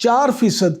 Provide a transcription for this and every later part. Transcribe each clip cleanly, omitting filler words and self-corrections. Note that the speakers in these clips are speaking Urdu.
4%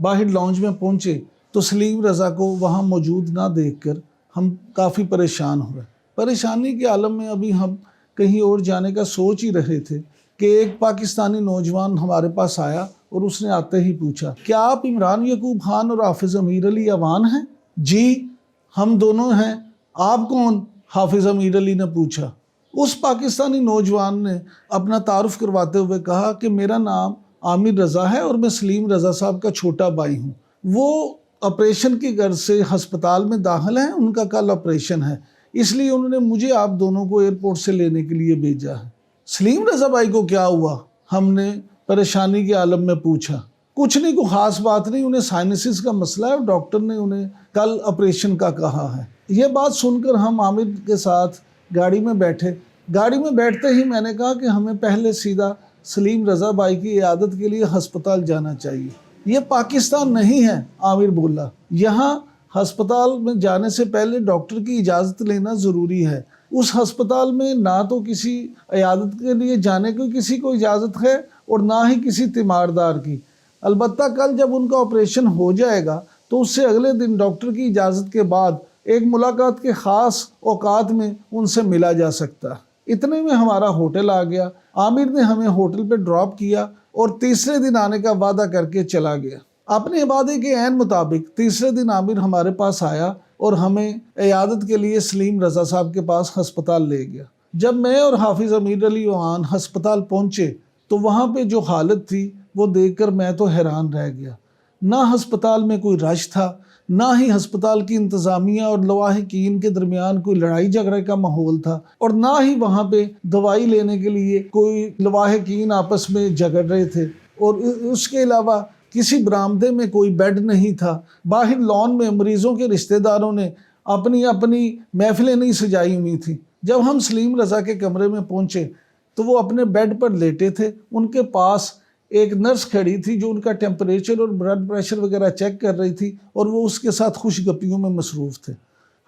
باہر لانج میں پہنچے تو سلیم رضا کو وہاں موجود نہ دیکھ کر ہم کافی پریشان ہوئے۔ پریشانی کے عالم میں ابھی ہم کہیں اور جانے کا سوچ ہی رہے تھے کہ ایک پاکستانی نوجوان ہمارے پاس آیا اور اس نے آتے ہی پوچھا، کیا آپ عمران یعقوب خان اور حافظ امیر علی اوان ہیں؟ جی ہم دونوں ہیں، آپ کون؟ حافظ امیر علی نے پوچھا۔ اس پاکستانی نوجوان نے اپنا تعارف کرواتے ہوئے کہا کہ میرا نام عامر رضا ہے اور میں سلیم رضا صاحب کا چھوٹا بھائی ہوں۔ وہ آپریشن کی غرض سے ہسپتال میں داخل ہیں، ان کا کل آپریشن ہے، اس لیے انہوں نے مجھے آپ دونوں کو ایئرپورٹ سے لینے کے لیے بھیجا ہے۔ سلیم رضا بھائی کو کیا ہوا؟ ہم نے پریشانی کے عالم میں پوچھا۔ کچھ نہیں، کوئی خاص بات نہیں، انہیں سائنسز کا مسئلہ ہے اور ڈاکٹر نے انہیں کل آپریشن کا کہا ہے۔ یہ بات سن کر ہم عامر کے ساتھ گاڑی میں بیٹھے۔ گاڑی میں بیٹھتے ہی میں نے کہا کہ ہمیں پہلے سیدھا سلیم رضا بھائی کی عیادت کے لیے ہسپتال جانا چاہیے۔ یہ پاکستان نہیں ہے، عامر بولا، یہاں ہسپتال میں جانے سے پہلے ڈاکٹر کی اجازت لینا ضروری ہے۔ اس ہسپتال میں نہ تو کسی عیادت کے لیے جانے کی کسی کو اجازت ہے اور نہ ہی کسی تیماردار کی۔ البتہ کل جب ان کا آپریشن ہو جائے گا تو اس سے اگلے دن ڈاکٹر کی اجازت کے بعد ایک ملاقات کے خاص اوقات میں ان سے ملا جا سکتا۔ اتنے میں ہمارا ہوٹل آ گیا۔ عامر نے ہمیں ہوٹل پہ ڈراپ کیا اور تیسرے دن آنے کا وعدہ کر کے چلا گیا۔ اپنے وعدے کے عین مطابق تیسرے دن عامر ہمارے پاس آیا اور ہمیں عیادت کے لیے سلیم رضا صاحب کے پاس ہسپتال لے گیا۔ جب میں اور حافظ امیر علی اوان ہسپتال پہنچے تو وہاں پہ جو حالت تھی وہ دیکھ کر میں تو حیران رہ گیا۔ نہ ہسپتال میں کوئی رش تھا، نہ ہی ہسپتال کی انتظامیہ اور لواحقین کے درمیان کوئی لڑائی جھگڑے کا ماحول تھا، اور نہ ہی وہاں پہ دوائی لینے کے لیے کوئی لواحقین آپس میں جھگڑ رہے تھے، اور اس کے علاوہ کسی برآمدے میں کوئی بیڈ نہیں تھا۔ باہر لان میں مریضوں کے رشتہ داروں نے اپنی اپنی محفلیں نہیں سجائی ہوئی تھیں۔ جب ہم سلیم رضا کے کمرے میں پہنچے تو وہ اپنے بیڈ پر لیٹے تھے، ان کے پاس ایک نرس کھڑی تھی جو ان کا ٹیمپریچر اور بلڈ پریشر وغیرہ چیک کر رہی تھی، اور وہ اس کے ساتھ خوش گپیوں میں مصروف تھے۔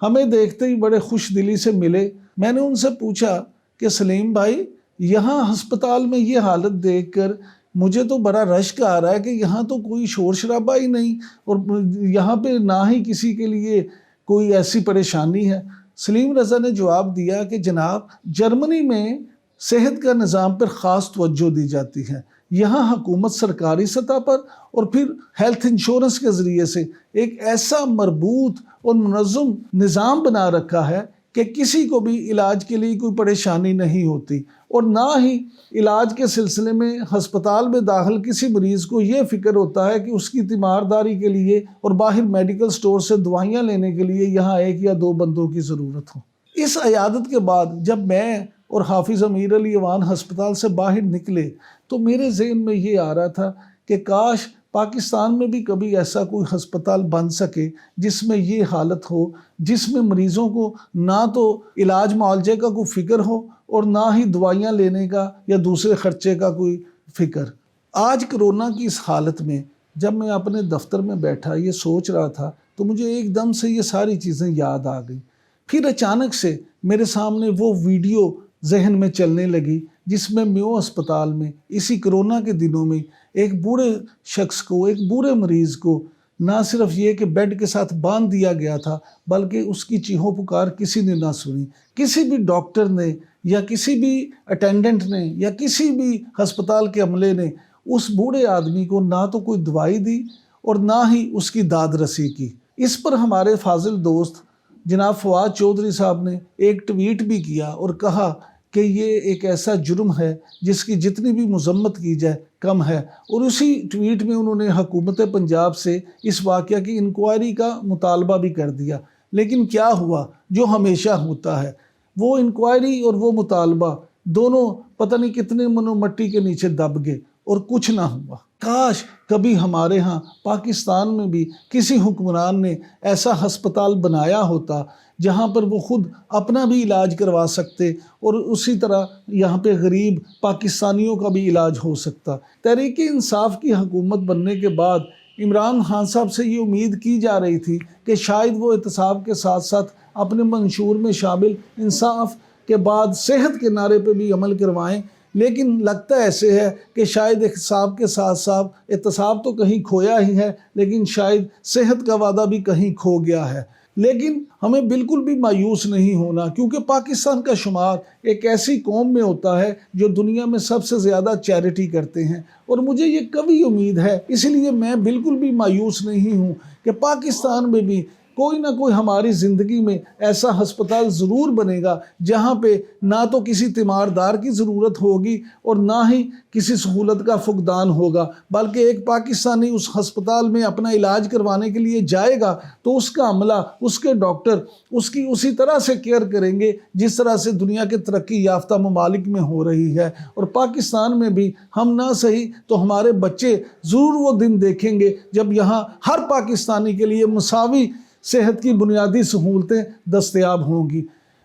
ہمیں دیکھتے ہی بڑے خوش دلی سے ملے۔ میں نے ان سے پوچھا کہ سلیم بھائی، یہاں ہسپتال میں یہ حالت دیکھ کر مجھے تو بڑا رشک آ رہا ہے کہ یہاں تو کوئی شور شرابہ ہی نہیں، اور یہاں پہ نہ ہی کسی کے لیے کوئی ایسی پریشانی ہے۔ سلیم رضا نے جواب دیا کہ جناب، جرمنی میں صحت کا نظام پر خاص توجہ دی جاتی ہے۔ یہاں حکومت سرکاری سطح پر اور پھر ہیلتھ انشورنس کے ذریعے سے ایک ایسا مربوط اور منظم نظام بنا رکھا ہے کہ کسی کو بھی علاج کے لیے کوئی پریشانی نہیں ہوتی، اور نہ ہی علاج کے سلسلے میں ہسپتال میں داخل کسی مریض کو یہ فکر ہوتا ہے کہ اس کی تیمارداری کے لیے اور باہر میڈیکل سٹور سے دوائیاں لینے کے لیے یہاں ایک یا دو بندوں کی ضرورت ہو۔ اس عیادت کے بعد جب میں اور حافظ امیر علی اوان ہسپتال سے باہر نکلے تو میرے ذہن میں یہ آ رہا تھا کہ کاش پاکستان میں بھی کبھی ایسا کوئی ہسپتال بن سکے جس میں یہ حالت ہو، جس میں مریضوں کو نہ تو علاج معالجے کا کوئی فکر ہو اور نہ ہی دوائیاں لینے کا یا دوسرے خرچے کا کوئی فکر۔ آج کرونا کی اس حالت میں جب میں اپنے دفتر میں بیٹھا یہ سوچ رہا تھا تو مجھے ایک دم سے یہ ساری چیزیں یاد آ گئیں۔ پھر اچانک سے میرے سامنے وہ ویڈیو ذہن میں چلنے لگی جس میں میو اسپتال میں اسی کرونا کے دنوں میں ایک بوڑھے شخص کو، ایک بوڑھے مریض کو نہ صرف یہ کہ بیڈ کے ساتھ باندھ دیا گیا تھا بلکہ اس کی چیخو پکار کسی نے نہ سنی۔ کسی بھی ڈاکٹر نے یا کسی بھی اٹینڈنٹ نے یا کسی بھی ہسپتال کے عملے نے اس بوڑھے آدمی کو نہ تو کوئی دوائی دی اور نہ ہی اس کی داد رسی کی۔ اس پر ہمارے فاضل دوست جناب فواد چودھری صاحب نے ایک ٹویٹ بھی کیا اور کہا کہ یہ ایک ایسا جرم ہے جس کی جتنی بھی مذمت کی جائے کم ہے، اور اسی ٹویٹ میں انہوں نے حکومت پنجاب سے اس واقعہ کی انکوائری کا مطالبہ بھی کر دیا۔ لیکن کیا ہوا؟ جو ہمیشہ ہوتا ہے، وہ انکوائری اور وہ مطالبہ دونوں پتہ نہیں کتنے منو مٹی کے نیچے دب گئے اور کچھ نہ ہوا۔ کاش کبھی ہمارے ہاں پاکستان میں بھی کسی حکمران نے ایسا ہسپتال بنایا ہوتا جہاں پر وہ خود اپنا بھی علاج کروا سکتے اور اسی طرح یہاں پہ غریب پاکستانیوں کا بھی علاج ہو سکتا۔ تحریک انصاف کی حکومت بننے کے بعد عمران خان صاحب سے یہ امید کی جا رہی تھی کہ شاید وہ احتساب کے ساتھ ساتھ اپنے منشور میں شامل انصاف کے بعد صحت کے نعرے پہ بھی عمل کروائیں، لیکن لگتا ایسے ہے کہ شاید احتساب کے ساتھ ساتھ احتساب تو کہیں کھویا ہی ہے، لیکن شاید صحت کا وعدہ بھی کہیں کھو گیا ہے۔ لیکن ہمیں بالکل بھی مایوس نہیں ہونا، کیونکہ پاکستان کا شمار ایک ایسی قوم میں ہوتا ہے جو دنیا میں سب سے زیادہ چیریٹی کرتے ہیں، اور مجھے یہ قوی امید ہے، اس لیے میں بالکل بھی مایوس نہیں ہوں کہ پاکستان میں بھی کوئی نہ کوئی ہماری زندگی میں ایسا ہسپتال ضرور بنے گا جہاں پہ نہ تو کسی تیماردار کی ضرورت ہوگی اور نہ ہی کسی سہولت کا فقدان ہوگا، بلکہ ایک پاکستانی اس ہسپتال میں اپنا علاج کروانے کے لیے جائے گا تو اس کا عملہ، اس کے ڈاکٹر اس کی اسی طرح سے کیئر کریں گے جس طرح سے دنیا کے ترقی یافتہ ممالک میں ہو رہی ہے۔ اور پاکستان میں بھی ہم نہ صحیح تو ہمارے بچے ضرور وہ دن دیکھیں گے جب یہاں ہر پاکستانی کے لیے مساوی صحت کی بنیادی سہولتیں دستیاب ہوں گی۔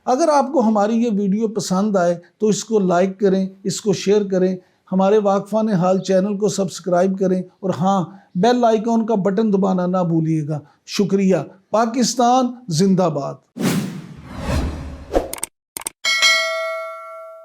اگر آپ کو ہماری یہ ویڈیو پسند آئے تو اس کو لائک کریں، اس کو شیئر کریں، ہمارے واقفان حال چینل کو سبسکرائب کریں، اور ہاں، بیل آئیکن کا بٹن دبانا نہ بھولیے گا۔ شکریہ۔ پاکستان زندہ باد۔